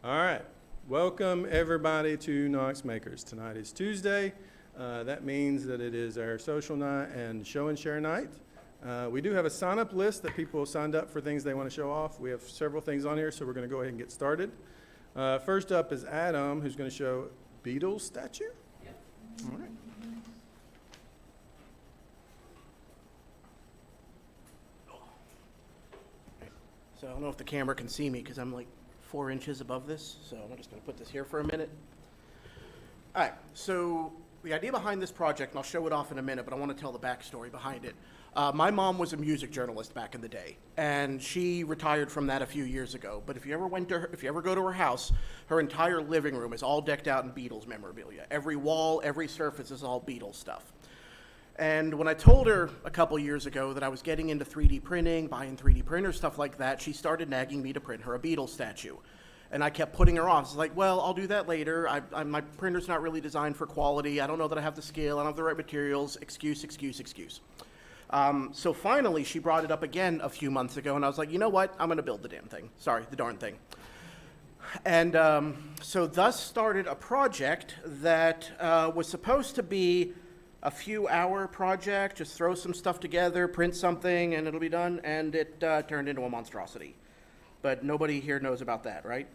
All right. Welcome, everybody, to Knox Makers. Tonight is Tuesday. That means that it is our social night and show and share night. We do have a sign-up list that people signed up for things they want to show off. We have several things on here, so we're going to go ahead and get started. First up is Adam, who's going to show Beatles statue. Yep. All right. So I don't know if the camera can see me because I'm like 4 inches above this. So I'm just going to put this here for a minute. All right. So the idea behind this project, and I'll show it off in a minute, but I want to tell the backstory behind it. My mom was a music journalist back in the day, and she retired from that a few years ago. But if you ever go to her house, her entire living room is all decked out in Beatles memorabilia. Every wall, every surface is all Beatles stuff. And when I told her a couple years ago that I was getting into 3D printing, buying 3D printers, stuff like that, she started nagging me to print her a Beatles statue. And I kept putting her off. It's like, well, I'll do that later. My printer's not really designed for quality. I don't know that I have the scale. I don't have the right materials. Excuse. So finally, she brought it up again a few months ago, and I was like, you know what? I'm going to build the damn thing. Sorry, the darn thing. And so thus started a project that was supposed to be a few-hour project, just throw some stuff together, print something, and it'll be done, and it turned into a monstrosity. But nobody here knows about that, right?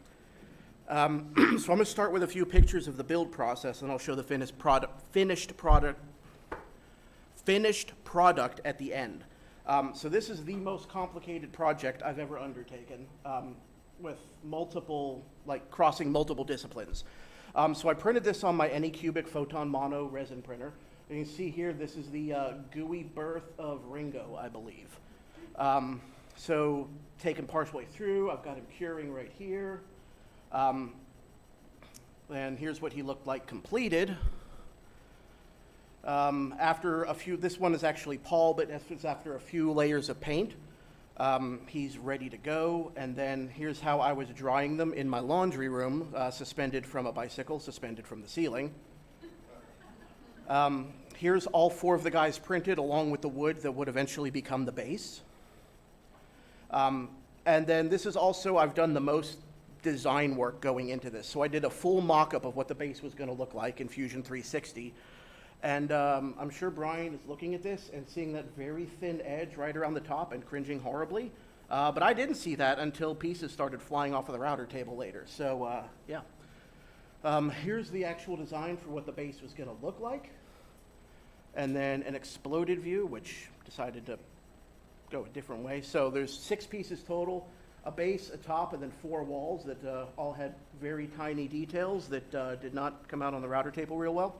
So I'm going to start with a few pictures of the build process, and I'll show the finished product at the end. So this is the most complicated project I've ever undertaken, with multiple, crossing multiple disciplines. So I printed this on my Anycubic Photon Mono resin printer. And you can see here, this is the gooey birth of Ringo, I believe. So taken partially through, I've got him curing right here. And here's what he looked like completed. After a few, this one is actually Paul, but it's after a few layers of paint. He's ready to go, and then here's how I was drying them in my laundry room, suspended from a bicycle, suspended from the ceiling. Here's all 4 of the guys printed along with the wood that would eventually become the base. And then this is also, I've done the most design work going into this. So I did a full mock-up of what the base was going to look like in Fusion 360. And I'm sure Brian is looking at this and seeing that very thin edge right around the top and cringing horribly. But I didn't see that until pieces started flying off of the router table later. So yeah. Here's the actual design for what the base was going to look like. And then an exploded view, which decided to go a different way. So there's 6 pieces total, a base, a top, and then 4 walls that all had very tiny details that did not come out on the router table real well.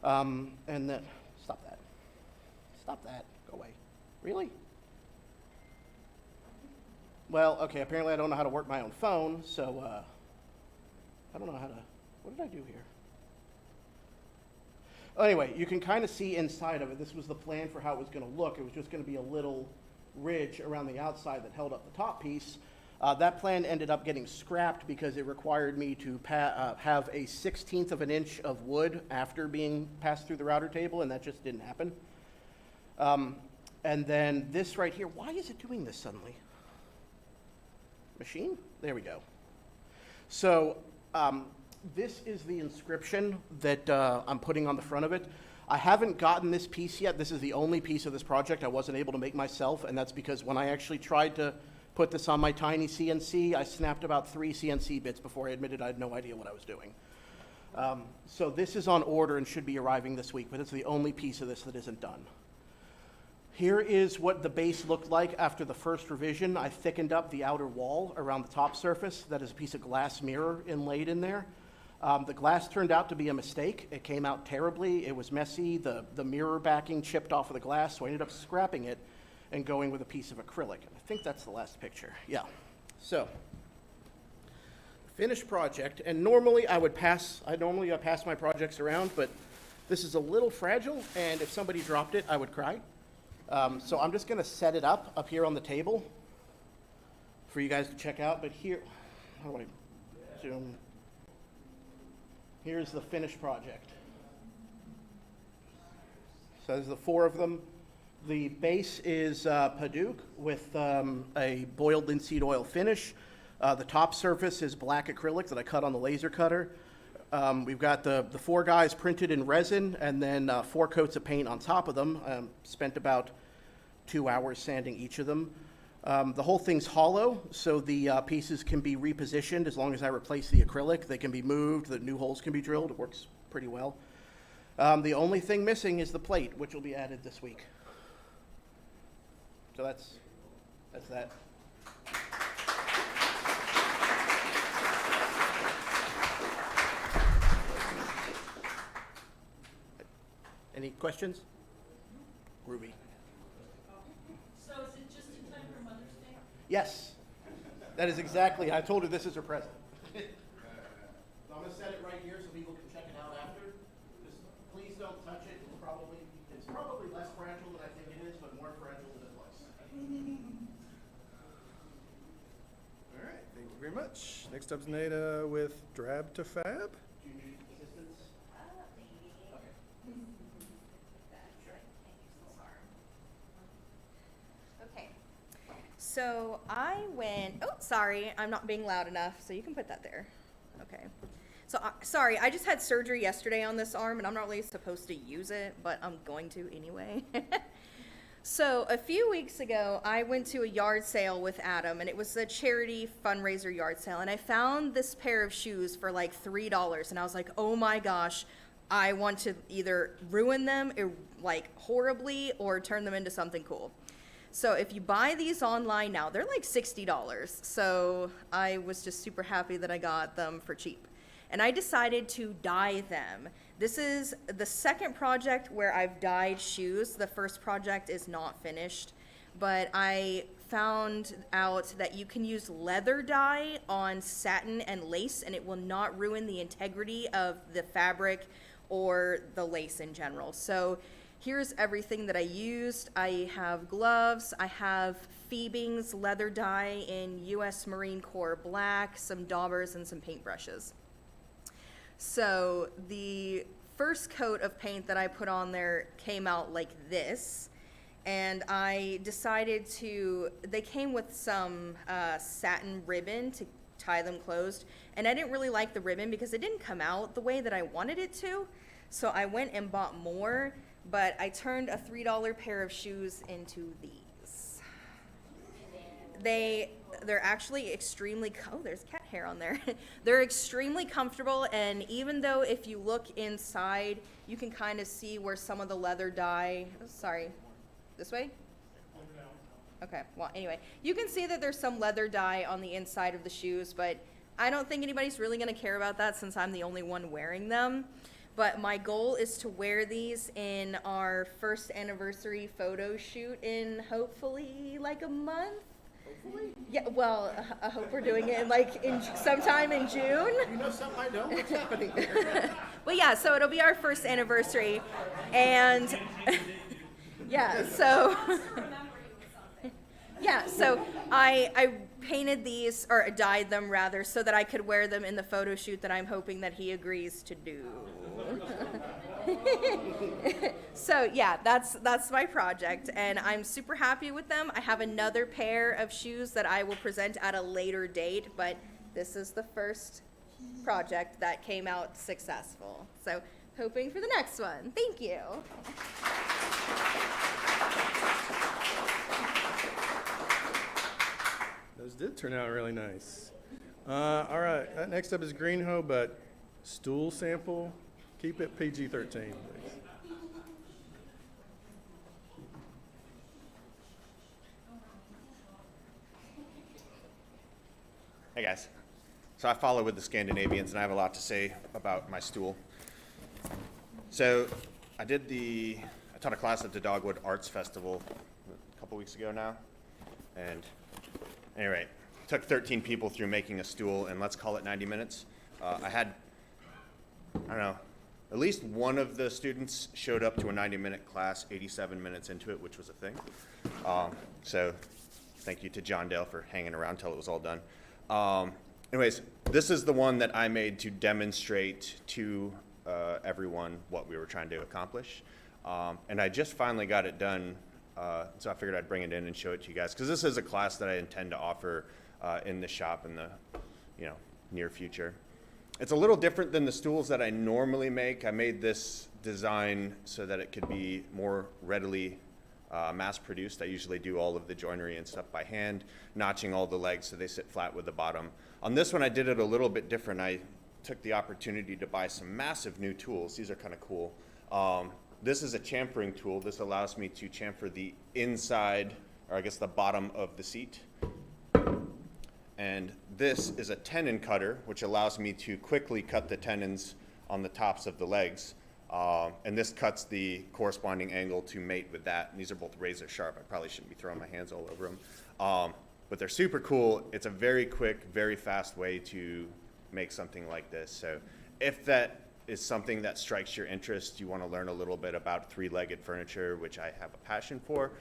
And then, stop that, go away. Really? Well, okay, apparently I don't know how to work my own phone, so I don't know how to, what did I do here? Anyway, you can kind of see inside of it. This was the plan for how it was going to look. It was just going to be a little ridge around the outside that held up the top piece. That plan ended up getting scrapped because it required me to have a 1/16 of an inch of wood after being passed through the router table, and that just didn't happen. And then this right here, why is it doing this suddenly? Machine? There we go. So this is the inscription that I'm putting on the front of it. I haven't gotten this piece yet. This is the only piece of this project I wasn't able to make myself, and that's because when I actually tried to put this on my tiny CNC, I snapped about 3 CNC bits before I admitted I had no idea what I was doing. So this is on order and should be arriving this week, but it's the only piece of this that isn't done. Here is what the base looked like after the first revision. I thickened up the outer wall around the top surface. That is a piece of glass mirror inlaid in there. The glass turned out to be a mistake. It came out terribly. It was messy. The mirror backing chipped off of the glass, so I ended up scrapping it and going with a piece of acrylic. I think that's the last picture. Yeah. So, finished project. And normally I pass my projects around, but this is a little fragile, and if somebody dropped it, I would cry. So I'm just going to set it up here on the table for you guys to check out. But here, how do I zoom? Here's the finished project. So there's the 4 of them. The base is Paduke with a boiled linseed oil finish. The top surface is black acrylic that I cut on the laser cutter. We've got the 4 guys printed in resin, and then 4 coats of paint on top of them. Spent about 2 hours sanding each of them. The whole thing's hollow, so the pieces can be repositioned as long as I replace the acrylic. They can be moved, the new holes can be drilled. It works pretty well. The only thing missing is the plate, which will be added this week. So that's that. Any questions? Ruby. So is it just in time for Mother's Day? Yes, that is exactly. I told her this is her present. So I'm gonna set it right here so people can check it out after. Just please don't touch it. It's probably less fragile than I think it is, but more fragile than it looks. All right, thank you very much. Next up's Nada with Drab to Fab. Do you need assistance? Maybe. Okay. That's right. Can't use this arm. Okay, so I went, oh, sorry, I'm not being loud enough, so you can put that there. Okay. So, sorry, I just had surgery yesterday on this arm, and I'm not really supposed to use it, but I'm going to anyway. So, a few weeks ago, I went to a yard sale with Adam, and it was a charity fundraiser yard sale, and I found this pair of shoes for like $3, and I was like, oh my gosh, I want to either ruin them like horribly or turn them into something cool. So if you buy these online now, they're like $60. So I was just super happy that I got them for cheap. And I decided to dye them. This is the second project where I've dyed shoes. The first project is not finished, but I found out that you can use leather dye on satin and lace, and it will not ruin the integrity of the fabric or the lace in general. So here's everything that I used. I have gloves, I have Phoebing's leather dye in US Marine Corps black, some daubers, and some paintbrushes. So the first coat of paint that I put on there came out like this, and I decided they came with some satin ribbon to tie them closed, and I didn't really like the ribbon because it didn't come out the way that I wanted it to, so I went and bought more, but I turned a $3 pair of shoes into these. They're actually extremely, oh, there's cat hair on there. They're extremely comfortable, and even though if you look inside, you can kind of see where some of the leather dye, sorry, this way? Okay, well, anyway, you can see that there's some leather dye on the inside of the shoes, but I don't think anybody's really gonna care about that since I'm the only one wearing them. But my goal is to wear these in our first anniversary photo shoot in hopefully like a month. Hopefully. Yeah, well, I hope we're doing it in sometime in June. You know something I don't? What's happening here? Well, yeah, so it'll be our first anniversary, and yeah, so yeah, so I painted these, or dyed them rather, so that I could wear them in the photo shoot that I'm hoping that he agrees to do. So yeah, that's my project, and I'm super happy with them. I have another pair of shoes that I will present at a later date, but this is the first project that came out successful. So hoping for the next one. Thank you. Those did turn out really nice. All right, next up is Green Hoe, but stool sample. Keep it PG-13, please. Hey guys. So I follow with the Scandinavians, and I have a lot to say about my stool. So I taught a class at the Dogwood Arts Festival a couple weeks ago now. And anyway, took 13 people through making a stool, and let's call it 90 minutes. I had, I don't know, at least one of the students showed up to a 90-minute class 87 minutes into it, which was a thing. So thank you to John Dale for hanging around till it was all done. Anyways, this is the one that I made to demonstrate to everyone what we were trying to accomplish. And I just finally got it done, so I figured I'd bring it in and show it to you guys, because this is a class that I intend to offer in the shop in the near future. It's a little different than the stools that I normally make. I made this design so that it could be more readily mass-produced. I usually do all of the joinery and stuff by hand, notching all the legs so they sit flat with the bottom. On this one, I did it a little bit different. I took the opportunity to buy some massive new tools. These are kind of cool. This is a chamfering tool. This allows me to chamfer the inside, or I guess the bottom of the seat. And this is a tenon cutter, which allows me to quickly cut the tenons on the tops of the legs. And this cuts the corresponding angle to mate with that. And these are both razor sharp. I probably shouldn't be throwing my hands all over them. But they're super cool. It's a very quick, very fast way to make something like this. So if that is something that strikes your interest, you want to learn a little bit about three-legged furniture, which I have a passion for,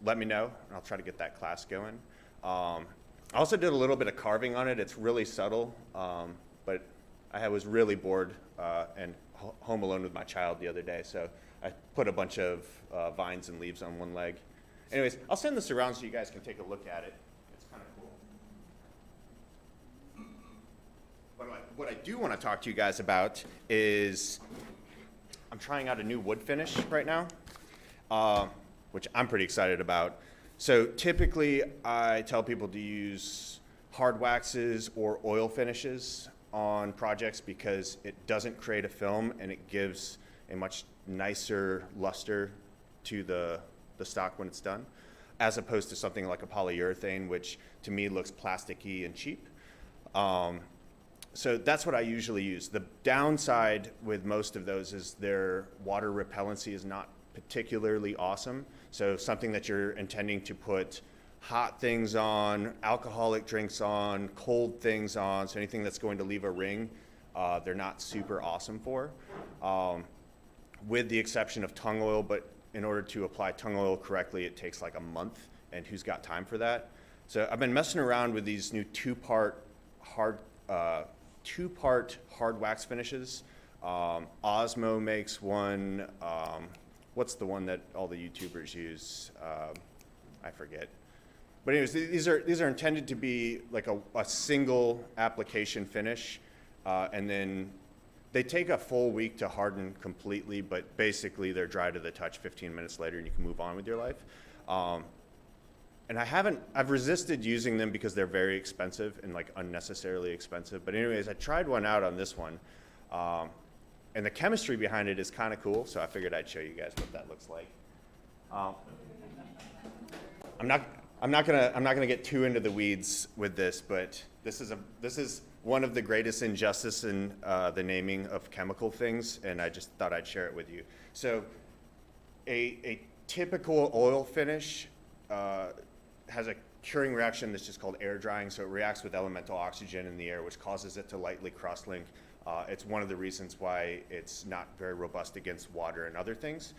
let me know, and I'll try to get that class going. I also did a little bit of carving on it. It's really subtle, but I was really bored and home alone with my child the other day, so I put a bunch of vines and leaves on one leg. Anyways, I'll send this around so you guys can take a look at it. It's kind of cool. What I do want to talk to you guys about is I'm trying out a new wood finish right now, which I'm pretty excited about. So typically, I tell people to use hard waxes or oil finishes on projects because it doesn't create a film and it gives a much nicer luster to the stock when it's done, as opposed to something like a polyurethane, which to me looks plasticky and cheap. So that's what I usually use. The downside with most of those is their water repellency is not particularly awesome. So something that you're intending to put hot things on, alcoholic drinks on, cold things on, so anything that's going to leave a ring, they're not super awesome for, with the exception of tung oil. But in order to apply tung oil correctly, it takes like a month, and who's got time for that? So I've been messing around with these new two-part hard wax finishes. Osmo makes one. What's the one that all the YouTubers use? I forget. But anyways, these are intended to be like a single application finish, and then they take a full week to harden completely, but basically they're dry to the touch 15 minutes later and you can move on with your life. And I've resisted using them because they're very expensive and like unnecessarily expensive. But anyways, I tried one out on this one. And the chemistry behind it is kind of cool, so I figured I'd show you guys what that looks like. I'm not gonna get too into the weeds with this, but this is one of the greatest injustice in the naming of chemical things, and I just thought I'd share it with you. So, a typical oil finish has a curing reaction that's just called air drying. So it reacts with elemental oxygen in the air, which causes it to lightly cross-link. It's one of the reasons why it's not very robust against water and other things.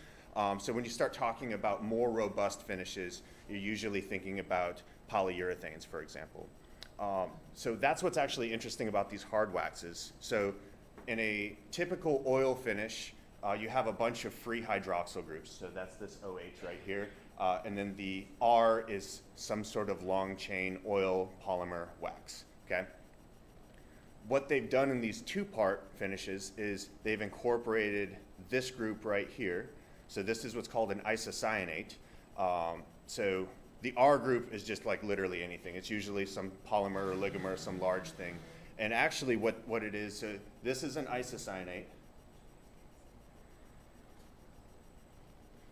So when you start talking about more robust finishes, you're usually thinking about polyurethanes, for example. So that's what's actually interesting about these hard waxes. So in a typical oil finish, you have a bunch of free hydroxyl groups. So that's this OH right here. And then the R is some sort of long chain oil polymer wax, okay? What they've done in these two-part finishes is they've incorporated this group right here. So this is what's called an isocyanate. So the R group is just like literally anything. It's usually some polymer or ligament, some large thing. And actually what it is, so this is an isocyanate.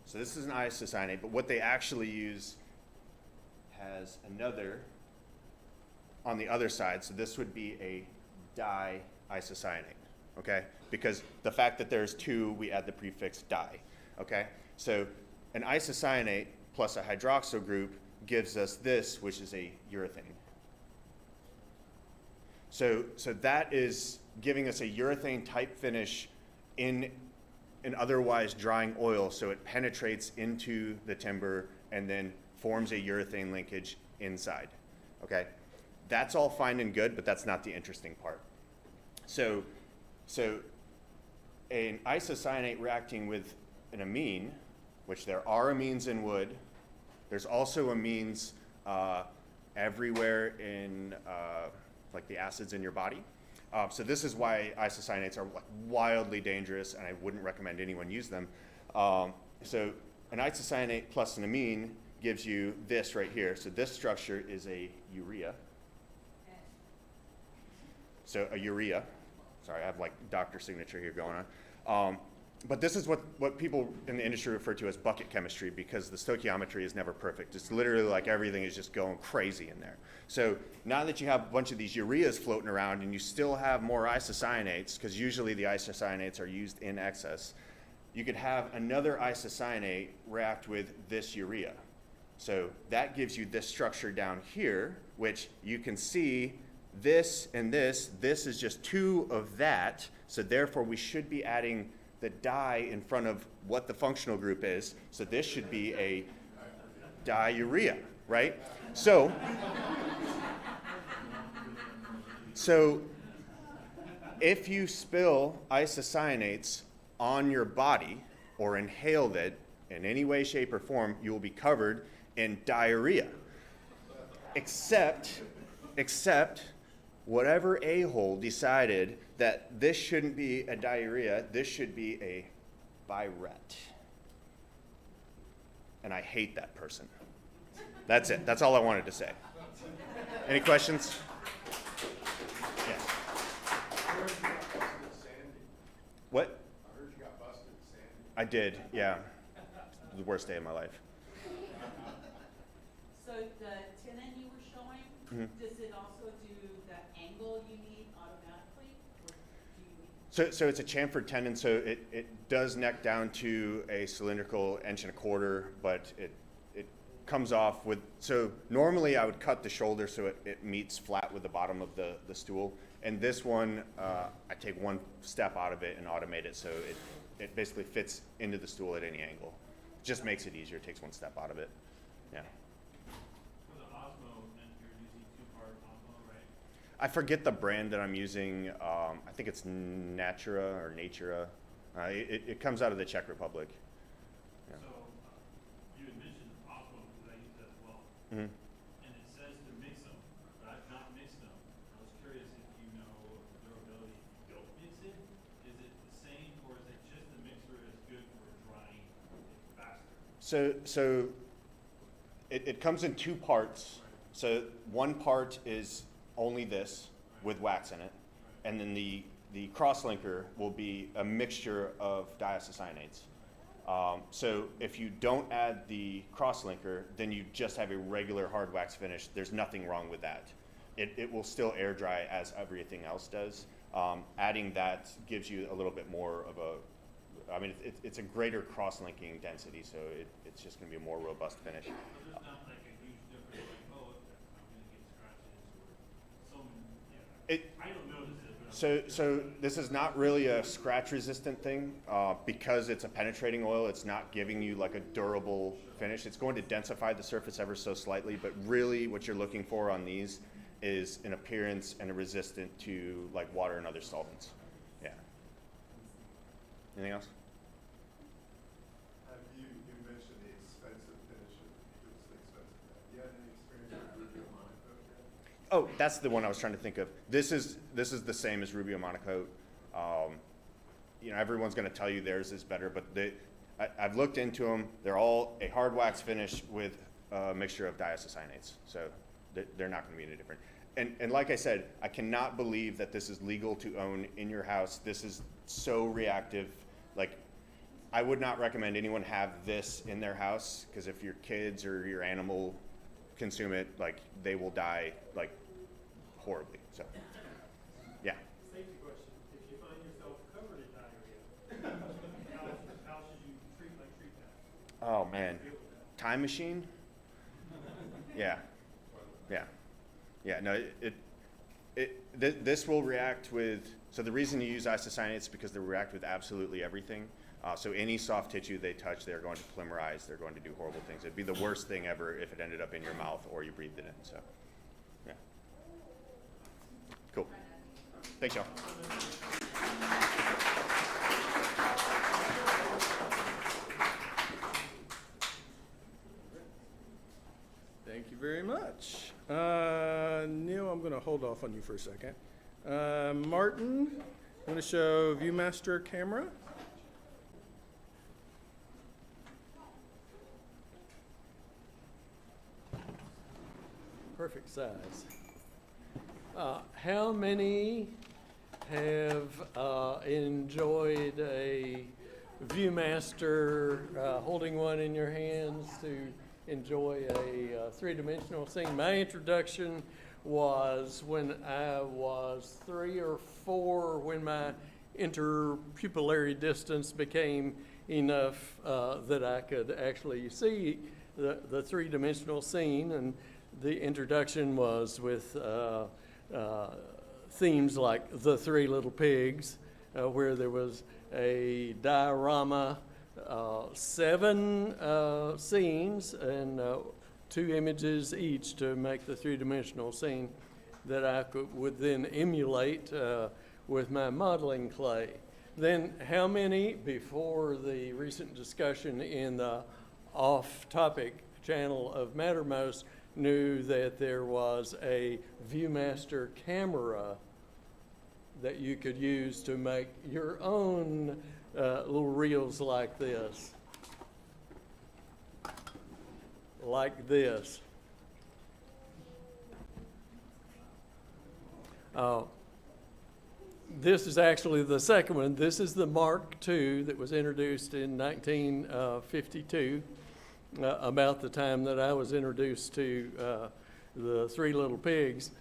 So this is an isocyanate, but what they actually use has another on the other side. So this would be a di-isocyanate, okay? Because the fact that there's two, we add the prefix di, okay? So an isocyanate plus a hydroxyl group gives us this, which is a urethane. So that is giving us a urethane type finish in an otherwise drying oil, so it penetrates into the timber and then forms a urethane linkage inside, okay? That's all fine and good, but that's not the interesting part. So an isocyanate reacting with an amine, which there are amines in wood, there's also amines everywhere in like the acids in your body. So this is why isocyanates are like wildly dangerous, and I wouldn't recommend anyone use them. So an isocyanate plus an amine gives you this right here. So this structure is a urea. So a urea. Sorry, I have like doctor signature here going on. But this is what people in the industry refer to as bucket chemistry, because the stoichiometry is never perfect. It's literally like everything is just going crazy in there. So now that you have a bunch of these ureas floating around and you still have more isocyanates, because usually the isocyanates are used in excess, you could have another isocyanate react with this urea. So that gives you this structure down here, which you can see this and this. This is just two of that. So therefore we should be adding the di in front of what the functional group is. So this should be a diurea, right? So if you spill isocyanates on your body or inhaled it in any way, shape, or form, you will be covered in diarrhea. Except whatever a-hole decided that this shouldn't be a diarrhea, this should be a birette. And I hate that person. That's it. That's all I wanted to say. Any questions? Yes. What? I heard you got busted at Sandy. I did, yeah. The worst day of my life. So the tenon you were showing, does it also do the angle you need automatically? Or do you need? So it's a chamfered tenon, so it does neck down to a cylindrical 1.25 inch, but it comes off with, so normally I would cut the shoulder so it meets flat with the bottom of the stool. And this one, I take one step out of it and automate it so it basically fits into the stool at any angle. Just makes it easier, takes one step out of it, yeah. For the Osmo, and you're using two-part Osmo, right? I forget the brand that I'm using. I think it's Natura or Natura. It comes out of the Czech Republic. Yeah. So, you had mentioned Osmo, because I use that as well. Mhm. And it says to mix them, but I've not mixed them. I was curious if you know durability, if you don't mix it, is it the same, or is it just the mixer is good for drying it faster? So it comes in two parts. So one part is only this with wax in it, and then the crosslinker will be a mixture of diisocyanates. So if you don't add the crosslinker, then you just have a regular hard wax finish. There's nothing wrong with that. It will still air dry as everything else does. Adding that gives you a little bit more of a, I mean, it's a greater cross-linking density, so it's just going to be a more robust finish. So there's not like a huge difference, like, oh, I'm gonna get scratches, or some, yeah. I don't notice it, but I'm. So this is not really a scratch-resistant thing because it's a penetrating oil. It's not giving you like a durable finish. It's going to densify the surface ever so slightly, but really what you're looking for on these is an appearance and a resistant to like water and other solvents. Yeah. Anything else? You mentioned the expensive finish. It was expensive. Do you have any experience with Rubio Monaco yet? Oh, that's the one I was trying to think of. This is the same as Rubio Monaco. You know, everyone's going to tell you theirs is better, but I've looked into them. They're all a hard wax finish with a mixture of diisocyanates, so they're not going to be any different. And like I said, I cannot believe that this is legal to own in your house. This is so reactive. Like, I would not recommend anyone have this in their house, because if your kids or your animal consume it, like, they will die like horribly. So, yeah. Safety question, if you find yourself covered in diarrhea, how should you treat that? Oh man, time machine. Yeah, yeah, yeah. No, this will react with. So the reason you use isocyanates is because they react with absolutely everything. So any soft tissue they touch, they're going to polymerize. They're going to do horrible things. It'd be the worst thing ever if it ended up in your mouth or you breathed it in. So, yeah. Cool. Thanks, y'all. Thank you very much. Neil, I'm going to hold off on you for a second. Martin, I'm going to show ViewMaster camera. Perfect size. How many have enjoyed a ViewMaster, holding one in your hands to enjoy a three-dimensional scene? My introduction was when I was 3 or 4, when my interpupillary distance became enough that I could actually see the three-dimensional scene, and the introduction was with themes like The Three Little Pigs, where there was a diorama, 7 scenes and 2 images each to make the three-dimensional scene that I would then emulate with my modeling clay. Then how many, before the recent discussion in the off-topic channel of Mattermost, knew that there was a ViewMaster camera that you could use to make your own little reels like this? Like this. This is actually the second one. This is the Mark II that was introduced in 1952, about the time that I was introduced to the Three Little Pigs.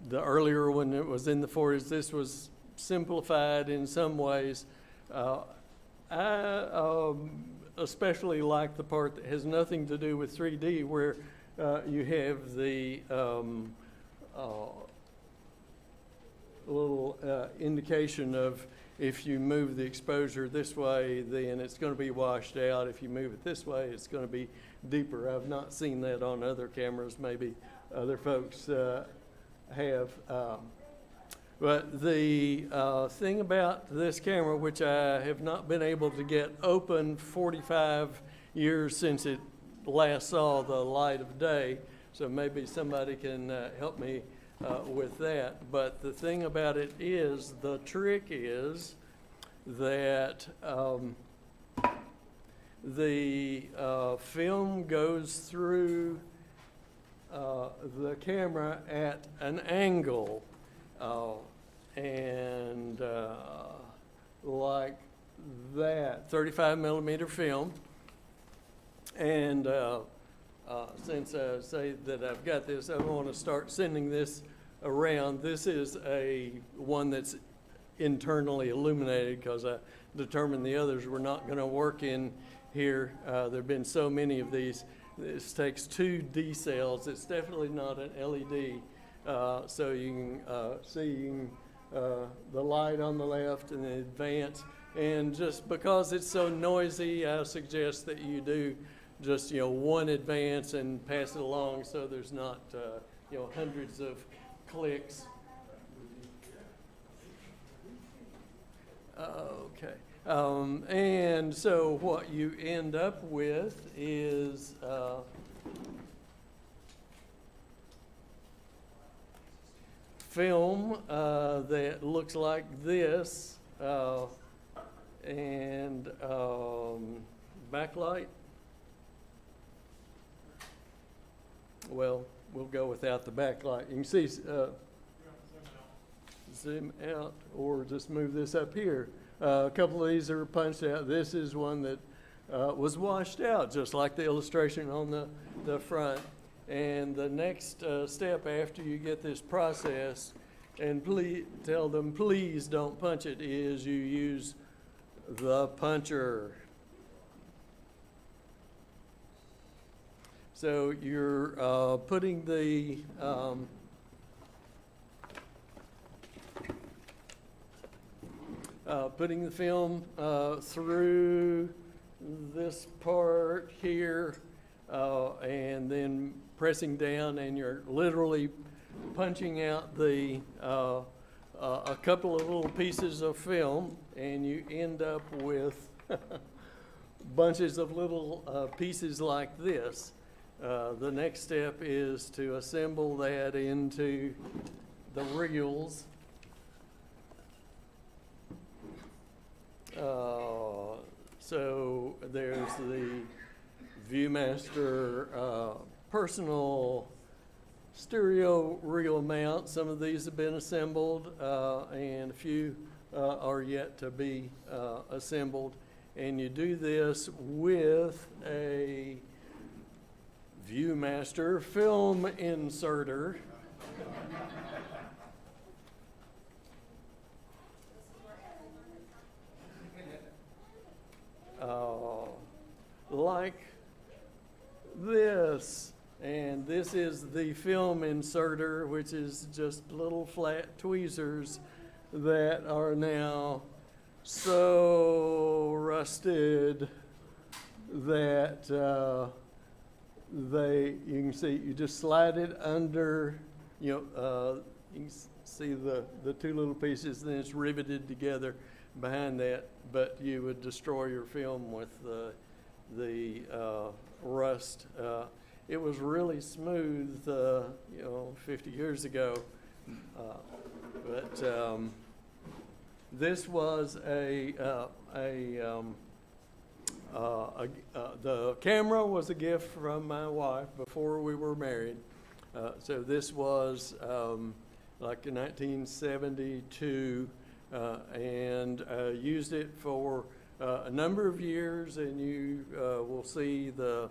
The earlier one that was in the 40s, this was simplified in some ways. I especially like the part that has nothing to do with 3D, where you have the little indication of if you move the exposure this way, then it's going to be washed out. If you move it this way, it's going to be deeper. I've not seen that on other cameras. Maybe other folks have. But the thing about this camera, which I have not been able to get open 45 years since it last saw the light of day, so maybe somebody can help me with that. But the thing about it is, the trick is that the film goes through the camera at an angle, and like that, 35 millimeter film. And since I say that I've got this, I want to start sending this around. This is one that's internally illuminated, because I determined the others were not going to work in here. There have been so many of these. This takes 2 D cells. It's definitely not an LED. So you can see the light on the left and the advance. And just because it's so noisy, I suggest that you do just, one advance and pass it along, so there's not, hundreds of clicks. Okay. And so what you end up with is film that looks like this, and backlight. Well, we'll go without the backlight. You can see, zoom out, or just move this up here. A couple of these are punched out. This is one that was washed out, just like the illustration on the front. And the next step after you get this process, and please tell them, please don't punch it, is you use the puncher. So you're putting the film through this part here, and then pressing down, and you're literally punching out the a couple of little pieces of film, and you end up with bunches of little pieces like this. The next step is to assemble that into the reels. So there's the Viewmaster personal stereo reel mount. Some of these have been assembled, and a few are yet to be assembled. And you do this with a Viewmaster film inserter. Like this. And this is the film inserter, which is just little flat tweezers that are now so rusted that you can see, you just slide it under, you can see the two little pieces, then it's riveted together behind that, but you would destroy your film with the rust. It was really smooth, 50 years ago, but this was the camera was a gift from my wife before we were married. So this was like in 1972, and used it for a number of years, and you will see the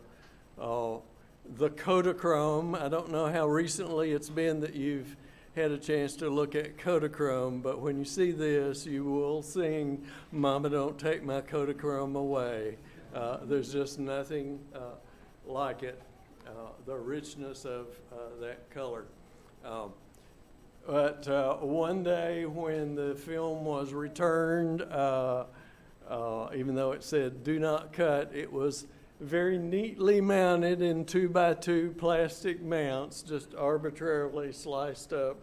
Kodachrome. I don't know how recently it's been that you've had a chance to look at Kodachrome, but when you see this, you will sing, "Mama, don't take my Kodachrome away." There's just nothing like it, the richness of that color. But one day when the film was returned, even though it said "do not cut," it was very neatly mounted in 2x2 plastic mounts, just arbitrarily sliced up,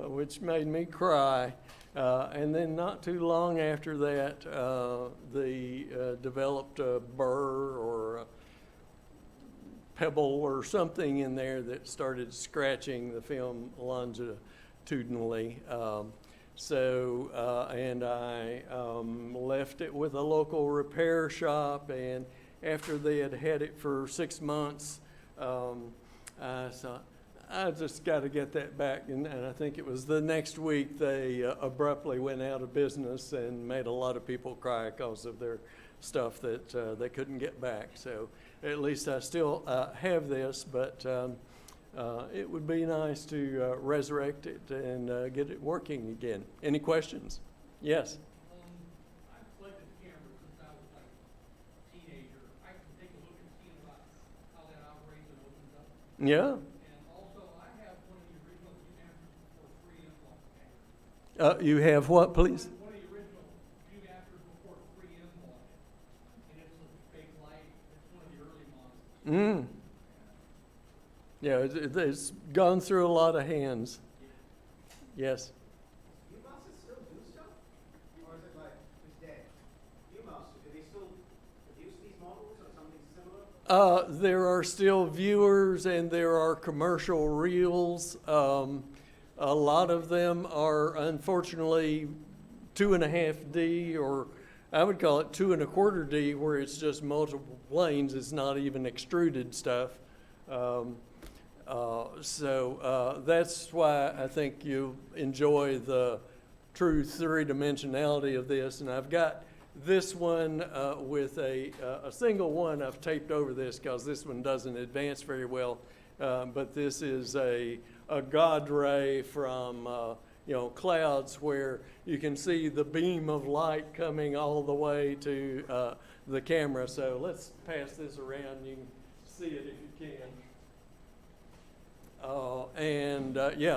which made me cry. And then not too long after that, they developed a burr or a pebble or something in there that started scratching the film longitudinally. And I left it with a local repair shop, and after they had had it for 6 months, I thought, I just got to get that back. And I think it was the next week they abruptly went out of business and made a lot of people cry because of their stuff that they couldn't get back. So at least I still have this, but it would be nice to resurrect it and get it working again. Any questions? Yes? I've collected cameras since I was like a teenager. I can take a look and see about how that operates and opens up. Yeah. And also, I have one of the original Viewmasters before 3M bought it. You have what, please? One of the original Viewmasters before 3M bought it. And it's a fake light. It's one of the early models. Yeah, it's gone through a lot of hands. Yes. Viewmasters still do stuff? Or is it like, it's dead? Viewmasters, do they still produce these models or something similar? There are still viewers and there are commercial reels. A lot of them are unfortunately 2.5D, or I would call it 2 1/4D, where it's just multiple planes. It's not even extruded stuff. So that's why I think you enjoy the true three-dimensionality of this. And I've got this one with a single one. I've taped over this because this one doesn't advance very well. But this is a God ray from clouds, where you can see the beam of light coming all the way to the camera. So let's pass this around. You can see it if you can.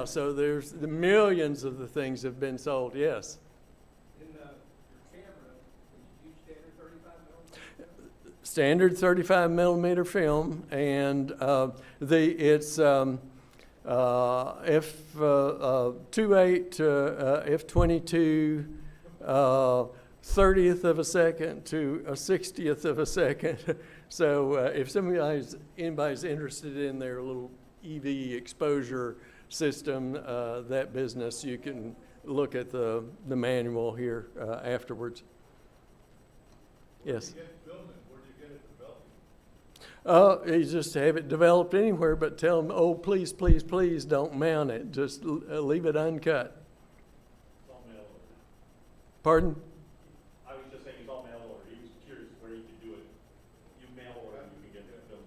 So there's the millions of the things have been sold. Yes. In your camera, would you use standard 35mm? Standard 35 millimeter film, and it's f/28 to f/22 30th of a second to a 60th of a second. So if anybody's interested in their little EV exposure system, that business, you can look at the manual here afterwards. Yes? You just have it developed anywhere, but tell them, oh, please, please, please don't mount it. Just leave it uncut. It's all mail order. Pardon? I was just saying it's all mail order. He was curious where you could do it. You mail order, you can get the film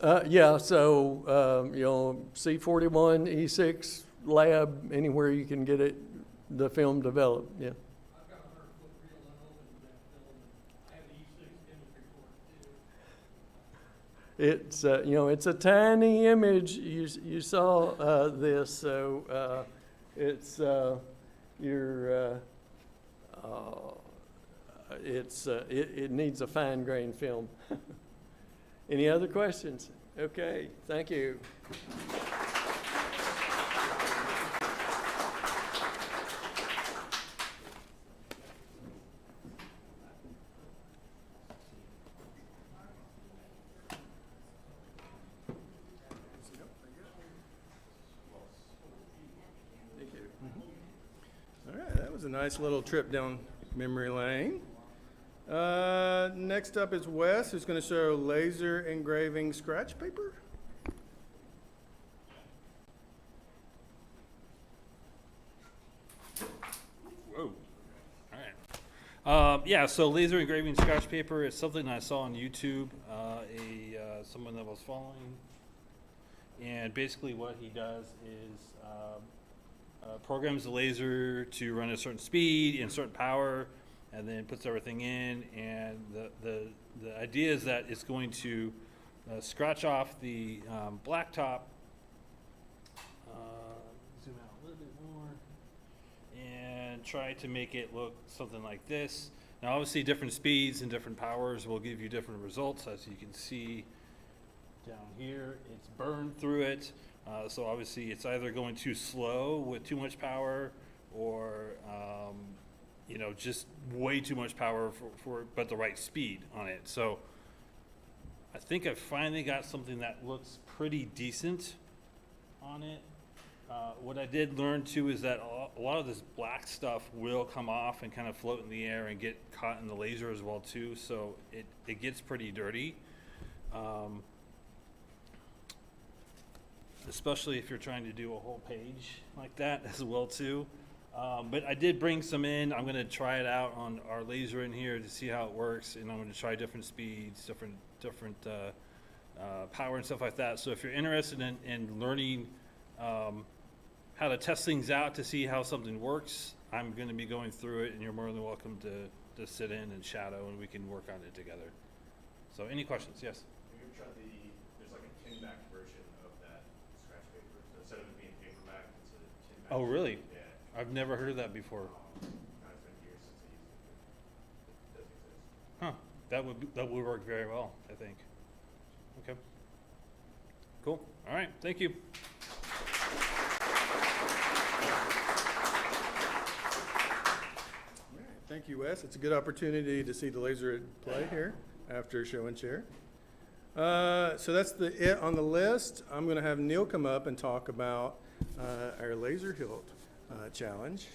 without. Yeah, so, C41, E6 lab, anywhere you can get it, the film developed, yeah. I've got a 100-foot reel unopened in that film, and I have the E6 chemistry for it too. It's, it's a tiny image. You saw this, so it's it needs a fine grained film. Any other questions? Okay, thank you. All right, that was a nice little trip down memory lane. Next up is Wes, who's going to show laser engraving scratch paper. Whoa. All right. Yeah, so laser engraving scratch paper is something I saw on YouTube, someone that was following. And basically what he does is programs the laser to run at a certain speed and certain power, and then puts everything in. And the idea is that it's going to scratch off the blacktop. Zoom out a little bit more, and try to make it look something like this. Now, obviously, different speeds and different powers will give you different results. As you can see down here, it's burned through it. So obviously, it's either going too slow with too much power, or just way too much power but the right speed on it. So I think I finally got something that looks pretty decent on it. What I did learn too is that a lot of this black stuff will come off and kind of float in the air and get caught in the laser as well too. So it gets pretty dirty. Especially if you're trying to do a whole page like that as well too. But I did bring some in. I'm gonna try it out on our laser in here to see how it works, and I'm gonna try different speeds, different power and stuff like that. So if you're interested in learning how to test things out to see how something works, I'm gonna be going through it, and you're more than welcome to sit in and shadow, and we can work on it together. So any questions? Yes? Have you ever tried there's like a tin back version of that scratch paper. So instead of it being paperback, it's a tin back. Oh, really? Yeah. I've never heard of that before. It's been years since I used it. It doesn't exist. Huh, that would work very well, I think. Okay. Cool, all right, thank you. All right, thank you, Wes. It's a good opportunity to see the laser at play here after show and share. So that's it on the list. I'm going to have Neil come up and talk about our laser hilt challenge.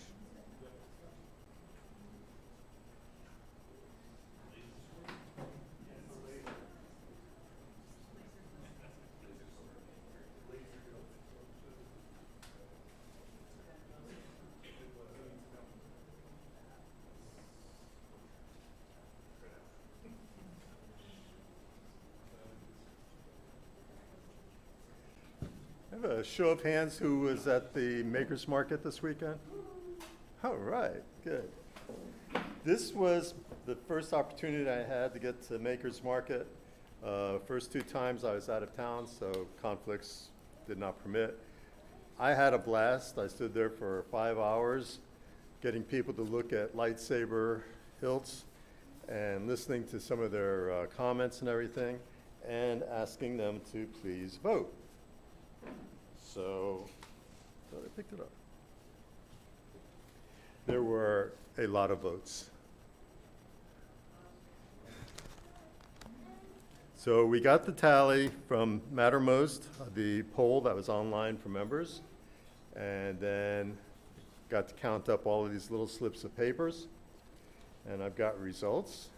I have a show of hands who was at the Makers Market this weekend. All right, good. This was the first opportunity I had to get to Makers Market. First two times I was out of town, so conflicts did not permit. I had a blast. I stood there for 5 hours getting people to look at lightsaber hilts and listening to some of their comments and everything, and asking them to please vote. So, thought I picked it up. There were a lot of votes. So we got the tally from Mattermost, the poll that was online for members, and then got to count up all of these little slips of papers, and I've got results,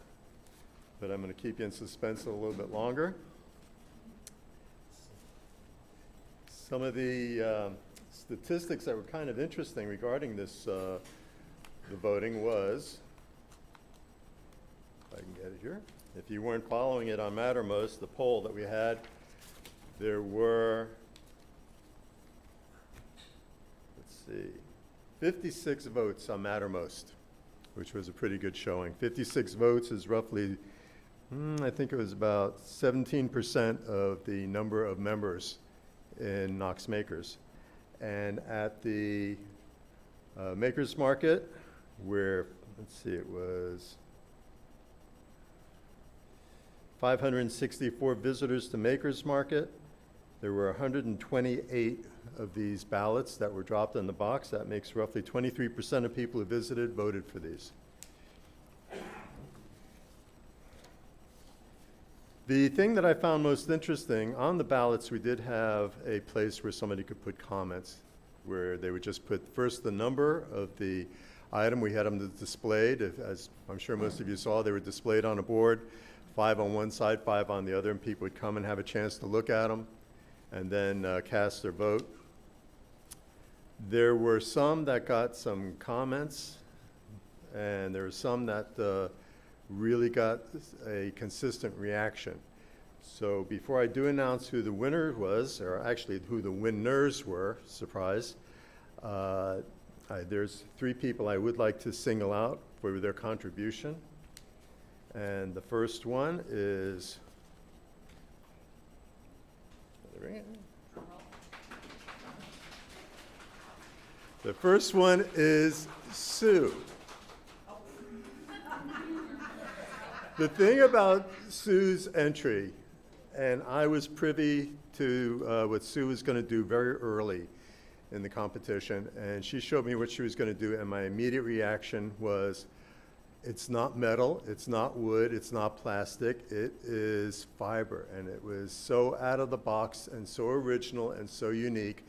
but I'm going to keep you in suspense a little bit longer. Some of the statistics that were kind of interesting regarding this, the voting was, if I can get it here. If you weren't following it on Mattermost, the poll that we had, there were, let's see, 56 votes on Mattermost, which was a pretty good showing. 56 votes is roughly, I think it was about 17% of the number of members in Knox Makers. And at the Makers Market, where, let's see, it was 564 visitors to Makers Market. There were 128 of these ballots that were dropped in the box. That makes roughly 23% of people who visited voted for these. The thing that I found most interesting, on the ballots we did have a place where somebody could put comments, where they would just put first the number of the item. We had them displayed, as I'm sure most of you saw, they were displayed on a board, 5 on one side, 5 on the other, and people would come and have a chance to look at them and then cast their vote. There were some that got some comments, and there were some that really got a consistent reaction. So before I do announce who the winner was, or actually who the winners were, surprise, there's 3 people I would like to single out for their contribution. And the first one is, the first one is Sue. The thing about Sue's entry, and I was privy to what Sue was going to do very early in the competition, and she showed me what she was going to do, and my immediate reaction was, it's not metal, it's not wood, it's not plastic, it is fiber. And it was so out of the box and so original and so unique.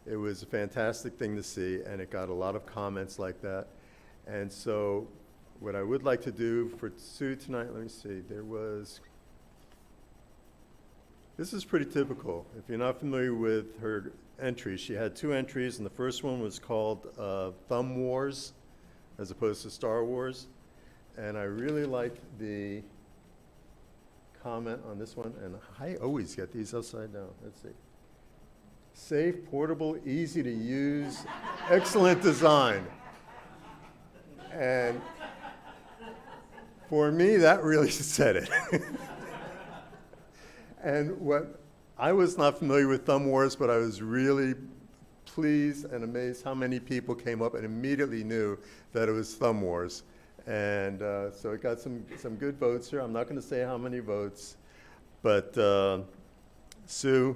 It was a fantastic thing to see, and it got a lot of comments like that. And so what I would like to do for Sue tonight, let me see, this is pretty typical. If you're not familiar with her entries, she had 2 entries, and the first one was called Thumb Wars, as opposed to Star Wars. And I really liked the comment on this one, and I always get these upside down. Let's see. Safe, portable, easy to use, excellent design. And for me, that really said it. And what I was not familiar with Thumb Wars, but I was really pleased and amazed how many people came up and immediately knew that it was Thumb Wars. And so it got some good votes here. I'm not going to say how many votes, but Sue,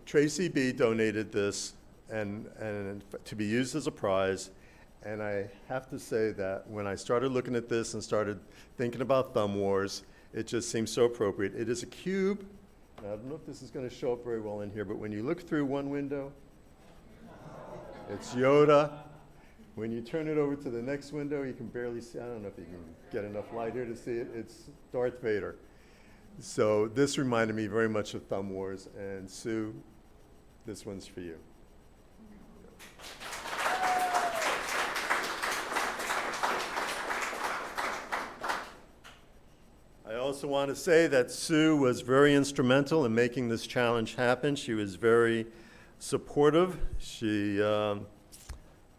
Tracy B donated this and to be used as a prize. And I have to say that when I started looking at this and started thinking about Thumb Wars, it just seems so appropriate. It is a cube. Now, I don't know if this is going to show up very well in here, but when you look through one window, it's Yoda. When you turn it over to the next window, you can barely see. I don't know if you can get enough light here to see it. It's Darth Vader. So this reminded me very much of Thumb Wars. And Sue, this one's for you. I also want to say that Sue was very instrumental in making this challenge happen. She was very supportive. She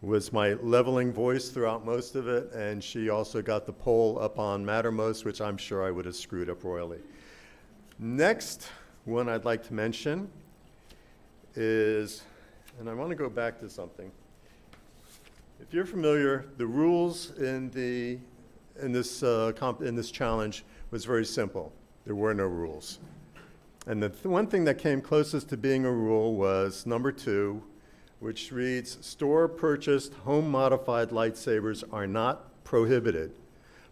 was my leveling voice throughout most of it, and she also got the poll up on Mattermost, which I'm sure I would have screwed up royally. Next one I'd like to mention is, and I want to go back to something. If you're familiar, the rules in this challenge was very simple. There were no rules. And the one thing that came closest to being a rule was number 2, which reads, store-purchased, home-modified lightsabers are not prohibited,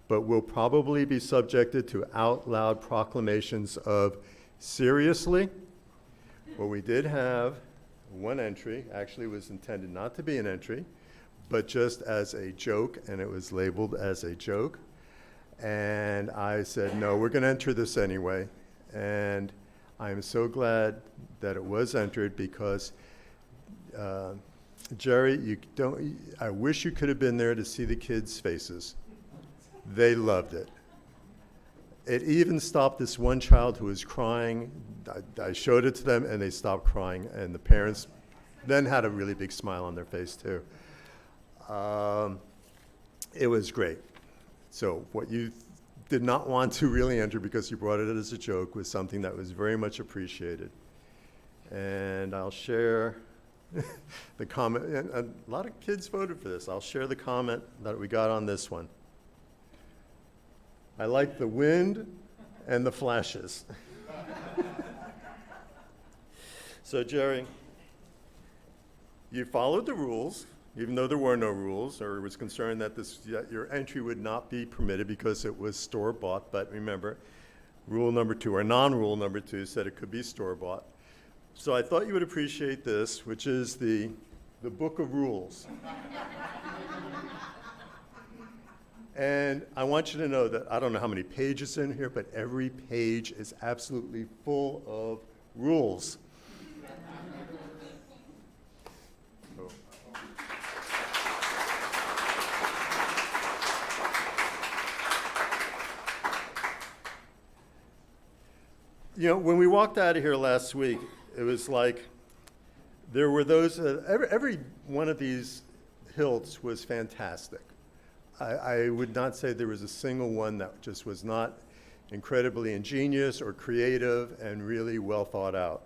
but will probably be subjected to out loud proclamations of seriously. Well, we did have one entry, actually was intended not to be an entry, but just as a joke, and it was labeled as a joke. And I said, no, we're gonna enter this anyway. And I'm so glad that it was entered because Jerry, I wish you could have been there to see the kids' faces. They loved it. It even stopped this one child who was crying. I showed it to them and they stopped crying, and the parents then had a really big smile on their face too. It was great. So what you did not want to really enter because you brought it as a joke was something that was very much appreciated. And I'll share the comment, and a lot of kids voted for this. I'll share the comment that we got on this one. I like the wind and the flashes. So Jerry, you followed the rules, even though there were no rules, or was concerned that your entry would not be permitted because it was store-bought. But remember, rule number 2, or non-rule number 2, said it could be store-bought. So I thought you would appreciate this, which is the book of rules. And I want you to know that I don't know how many pages in here, but every page is absolutely full of rules. Oh. You know, when we walked out of here last week, it was like there were those, every one of these hilts was fantastic. I would not say there was a single one that just was not incredibly ingenious or creative and really well thought out.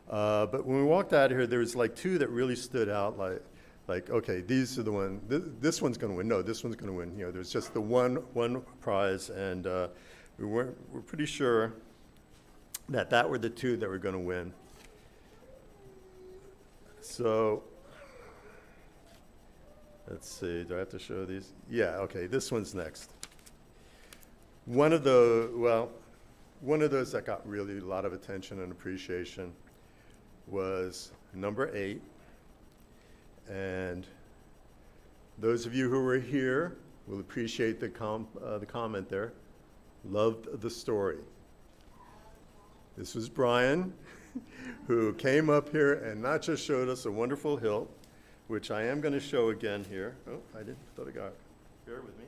But when we walked out of here, there was like 2 that really stood out, like okay, these are the one, this one's gonna win, no, this one's gonna win. You know, there's just the one prize, and we're pretty sure that were the 2 that were gonna win. So, let's see, do I have to show these? Yeah, okay, this one's next. One of those that got really a lot of attention and appreciation was number 8. And those of you who were here will appreciate the comment there. Loved the story. This was Brian, who came up here and not just showed us a wonderful hilt, which I am going to show again here. Oh, I thought I got it. Bear with me.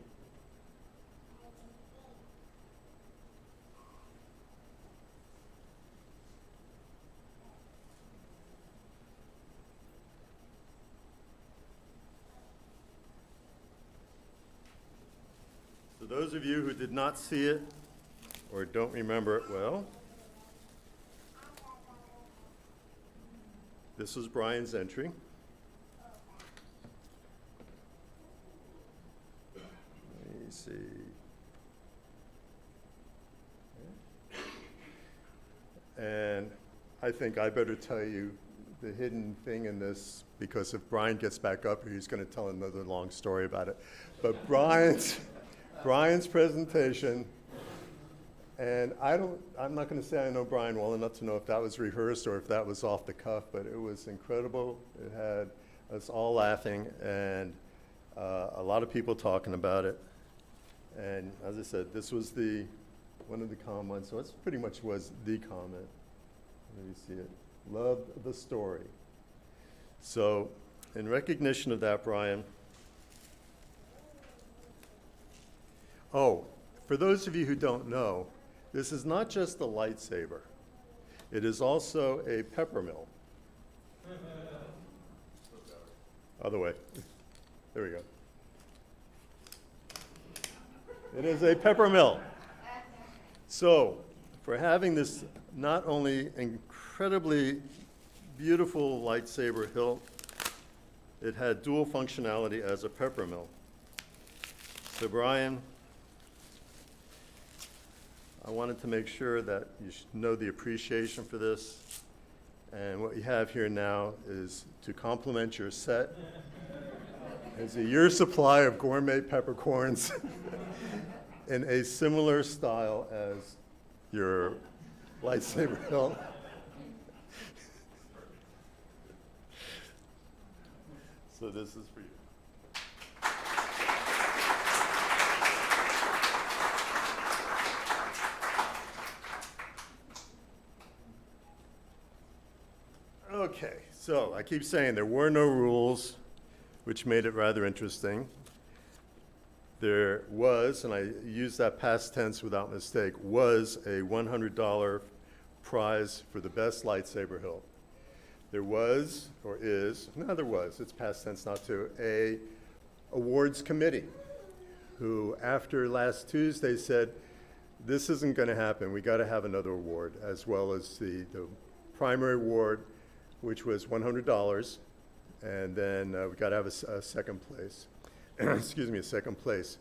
So those of you who did not see it or don't remember it well, this was Brian's entry. Let me see. And I think I better tell you the hidden thing in this, because if Brian gets back up here, he's going to tell another long story about it. But Brian's presentation, and I'm not going to say I know Brian well enough to know if that was rehearsed or if that was off the cuff, but it was incredible. It had us all laughing and a lot of people talking about it. And as I said, this was one of the comments, so it pretty much was the comment. Let me see it. Loved the story. So in recognition of that, Brian, oh, for those of you who don't know, this is not just a lightsaber. It is also a pepper mill. Other way. There we go. It is a pepper mill. So, for having this not only incredibly beautiful lightsaber hilt, it had dual functionality as a pepper mill. So, Brian, I wanted to make sure that you know the appreciation for this. And what you have here now is to complement your set is a year's supply of gourmet peppercorns in a similar style as your lightsaber hilt. So this is for you. Okay, so I keep saying there were no rules, which made it rather interesting. There was, and I use that past tense without mistake, was a $100 prize for the best lightsaber hilt. There was, or is, no, there was, it's past tense, not to, a awards committee who, after last Tuesday, said, this isn't going to happen. We got to have another award, as well as the primary award, which was $100, and then we got to have a second place. Excuse me, a second place.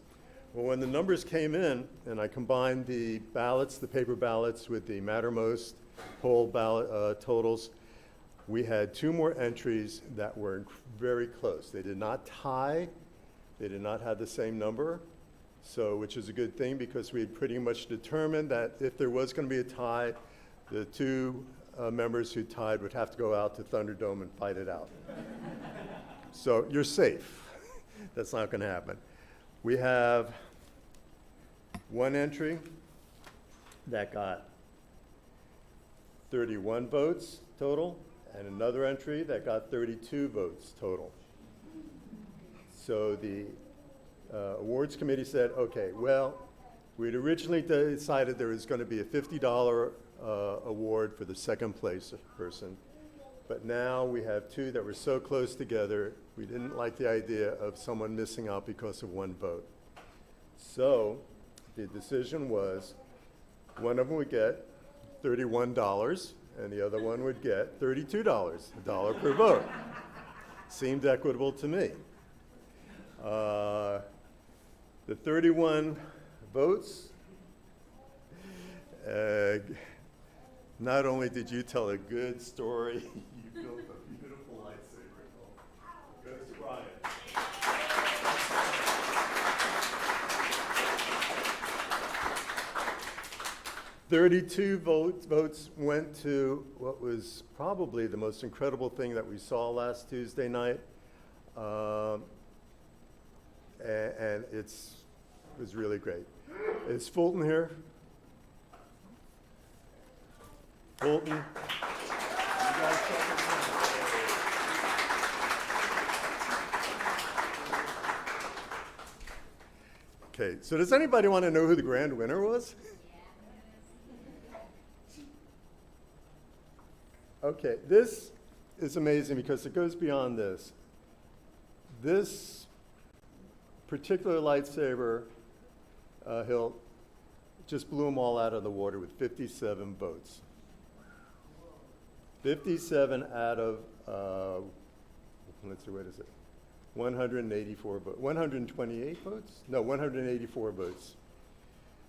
Well, when the numbers came in, and I combined the ballots, the paper ballots, with the Mattermost poll ballot totals, we had 2 more entries that were very close. They did not tie. They did not have the same number, so which is a good thing because we had pretty much determined that if there was going to be a tie, the 2 members who tied would have to go out to Thunderdome and fight it out. So you're safe. That's not going to happen. We have 1 entry that got 31 votes total, and another entry that got 32 votes total. So the awards committee said, okay, well, we'd originally decided there was going to be a $50 award for the second place person, but now we have 2 that were so close together, we didn't like the idea of someone missing out because of 1 vote. So the decision was one of them would get $31 and the other one would get $32, $1 per vote. Seemed equitable to me. The 31 votes, not only did you tell a good story, you built a beautiful lightsaber. Go try it. 32 votes went to what was probably the most incredible thing that we saw last Tuesday night. And it was really great. Is Fulton here? Fulton? You guys check his name. Okay, so does anybody want to know who the grand winner was? Okay, this is amazing because it goes beyond this. This particular lightsaber hilt just blew them all out of the water with 57 votes. 57 out of, let's see, what is it? 184 votes, 128 votes? No, 184 votes.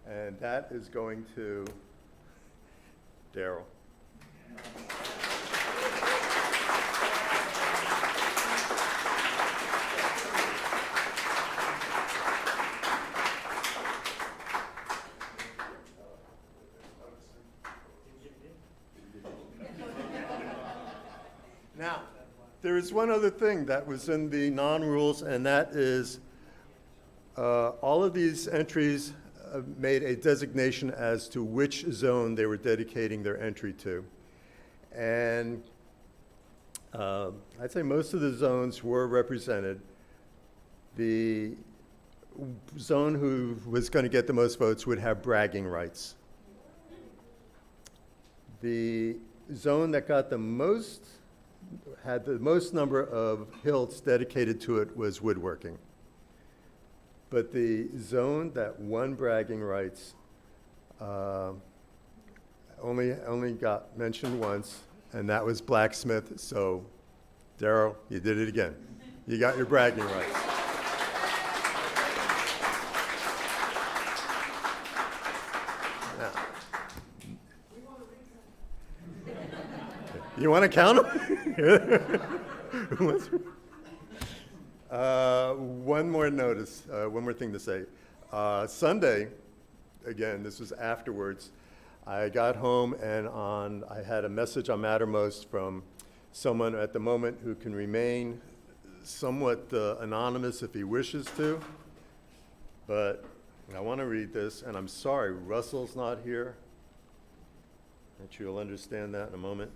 And that is going to Daryl. Now, there is one other thing that was in the non-rules, and that is all of these entries made a designation as to which zone they were dedicating their entry to. And I'd say most of the zones were represented. The zone who was going to get the most votes would have bragging rights. The zone that got the most, had the most number of hilts dedicated to it was woodworking. But the zone that won bragging rights only got mentioned once, and that was blacksmith. So, Daryl, you did it again. You got your bragging rights. Now, you want to count them? One more notice, one more thing to say. Sunday, again, this was afterwards. I got home and I had a message on Mattermost from someone at the moment who can remain somewhat anonymous if he wishes to. But I want to read this, and I'm sorry, Russell's not here. I'm sure you'll understand that in a moment.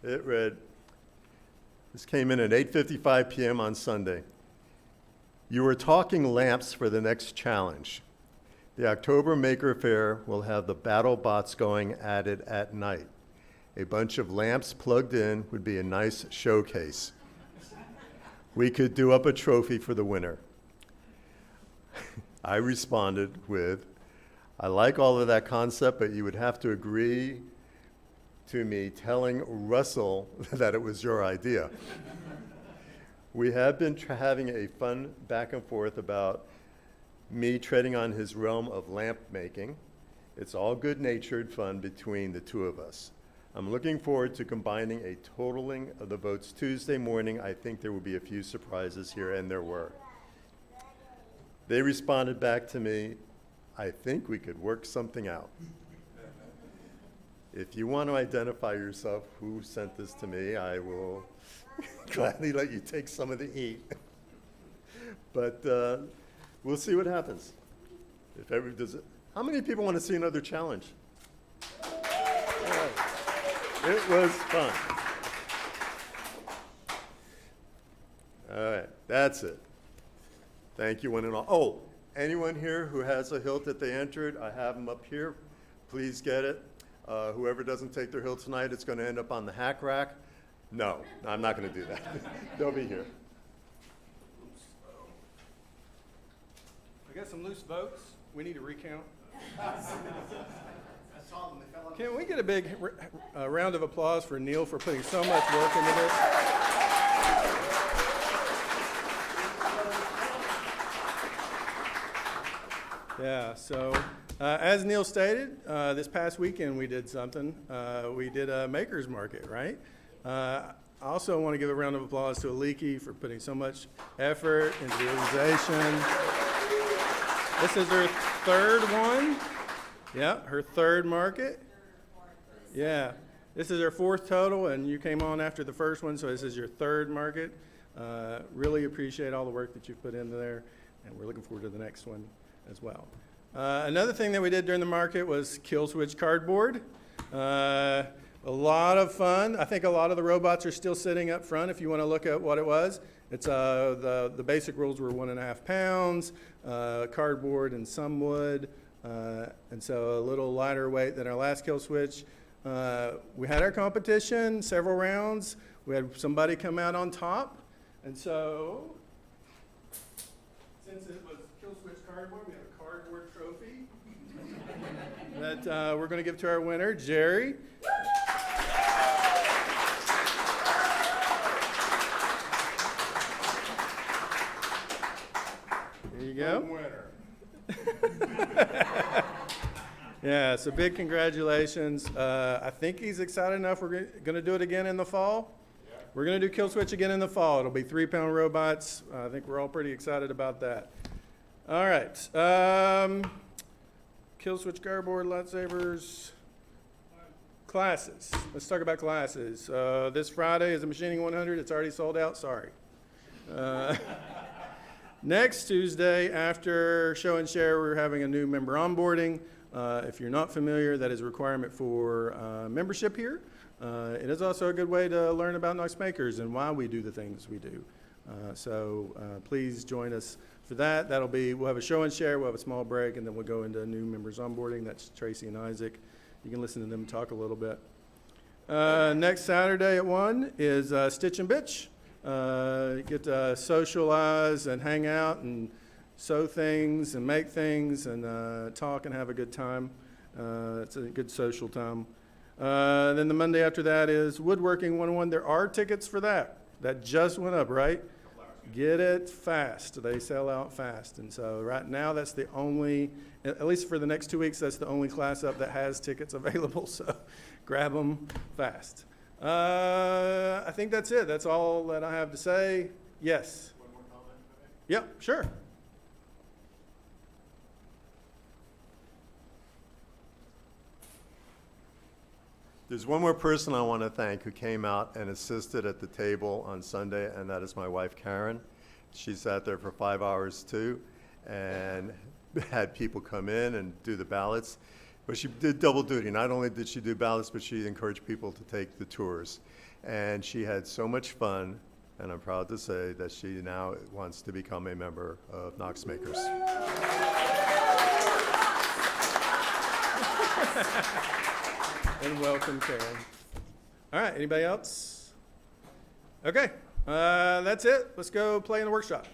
It read, this came in at 8:55 p.m. on Sunday. You were talking lamps for the next challenge. The October Maker Fair will have the battle bots going at it at night. A bunch of lamps plugged in would be a nice showcase. We could do up a trophy for the winner. I responded with, I like all of that concept, but you would have to agree to me telling Russell that it was your idea. We have been having a fun back and forth about me treading on his realm of lamp making. It's all good-natured fun between the two of us. I'm looking forward to combining a totaling of the votes Tuesday morning. I think there will be a few surprises here, and there were. They responded back to me, I think we could work something out. If you want to identify yourself who sent this to me, I will gladly let you take some of the heat. But we'll see what happens. If ever does it. How many people want to see another challenge? All right. It was fun. All right, that's it. Thank you, one and all. Oh, anyone here who has a hilt that they entered, I have them up here. Please get it. Whoever doesn't take their hilt tonight, it's going to end up on the hack rack. No, I'm not going to do that. They'll be here. I got some loose votes. We need to recount. I saw them, they fell on. Can we get a big round of applause for Neil for putting so much work into this? Yeah, so as Neil stated, this past weekend we did something. We did a Makers Market, right? I also want to give a round of applause to Aliki for putting so much effort into the organization. This is her third one. Yeah, her third market. Yeah, this is her fourth total, and you came on after the first one, so this is your third market. Really appreciate all the work that you've put into there, and we're looking forward to the next one as well. Another thing that we did during the market was kill switch cardboard. A lot of fun. I think a lot of the robots are still sitting up front if you want to look at what it was. It's the basic rules were 1.5 pounds, cardboard and some wood, and so a little lighter weight than our last kill switch. We had our competition, several rounds. We had somebody come out on top, and so since it was kill switch cardboard, we have a cardboard trophy that we're going to give to our winner, Jerry. There you go. Yeah, so big congratulations. I think he's excited enough. We're going to do it again in the fall. We're going to do Kill Switch again in the fall. It'll be 3-pound robots. I think we're all pretty excited about that. All right. Kill Switch cardboard, lightsabers, classes. Let's talk about classes. This Friday is the Machining 100. It's already sold out. Sorry. Next Tuesday, after show and share, we're having a new member onboarding. If you're not familiar, that is a requirement for membership here. It is also a good way to learn about Knox Makers and why we do the things we do. So please join us for that. We'll have a show and share, we'll have a small break, and then we'll go into new members onboarding. That's Tracy and Isaac. You can listen to them talk a little bit. Next Saturday at 1 is Stitch and Bitch. Get to socialize and hang out and sew things and make things and talk and have a good time. It's a good social time. Then the Monday after that is Woodworking 101. There are tickets for that. That just went up, right? Get it fast. They sell out fast. And so right now that's the only, at least for the next 2 weeks, that's the only class up that has tickets available. So grab them fast. I think that's it. That's all that I have to say. Yes? One more comment, if I may. Yep, sure. There's one more person I want to thank who came out and assisted at the table on Sunday, and that is my wife, Karen. She sat there for 5 hours too, and had people come in and do the ballots. But she did double duty. Not only did she do ballots, but she encouraged people to take the tours. And she had so much fun, and I'm proud to say that she now wants to become a member of Knox Makers. And welcome, Karen. All right, anybody else? Okay, that's it. Let's go play in the workshop.